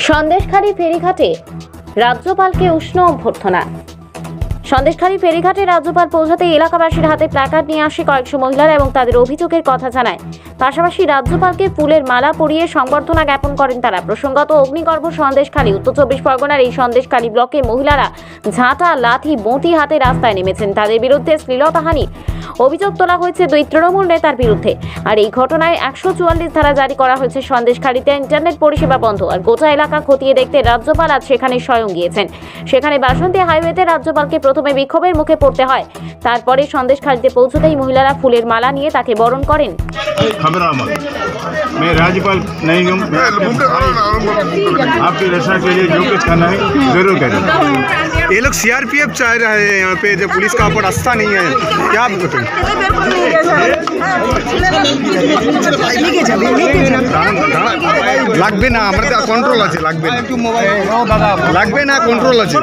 সন্দেশখালী ফেরিঘাটে রাজ্যপালকে উষ্ণ অভ্যর্থনা। সন্দেশখালী ফেরিঘাটে রাজ্যপাল পৌঁছাতে এলাকাবাসীর হাতে প্ল্যাকার্ড নিয়ে আসে কয়েকশো মহিলারা এবং তাদের অভিযোগের কথা জানায়। পাশাপাশি রাজ্যপালকে ফুলের মালা পরিয়ে সংবর্ধনা জ্ঞাপন করেন তারা। প্রসঙ্গত, অগ্নিগর্ভ সন্দেশখালী উত্তর 24 পরগনার এই সন্দেশখালী ব্লকে মহিলারা ঝাঁটা, লাঠি, বঁটি হাতে রাস্তায় নেমেছেন। তাদের বিরুদ্ধে শ্লীলতাহানির অভিযোগ তোলা হয়েছে দুই তৃণমূল নেতার বিরুদ্ধে। আর এই ঘটনায় 144 ধারা জারি করা হয়েছে। সন্দেশখালীতে ইন্টারনেট পরিষেবা বন্ধ আর গোটা এলাকা খতিয়ে দেখতে রাজ্যপাল আজ সেখানে স্বয়ং গিয়েছেন। সেখানে বাসন্তী হাইওয়েতে রাজ্যপালকে প্রথমে বিক্ষোভের মুখে পড়তে হয়, তারপরে সন্দেশখালীতে পৌঁছতেই মহিলারা ফুলের মালা নিয়ে তাকে বরণ করেন। मैं राज्यपाल नहीं हूँ, आपकी रक्षा के लिए जो कुछ करना है जरूर करें। ये लोग सीआरपीएफ चाह रहे हैं यहाँ पे, जो पुलिस का ऊपर रास्ता नहीं है, क्या बताएं? লাগবে না, আমাদের কন্ট্রোল আছে, লাগবে না, লাগবে না, কন্ট্রোল আছে।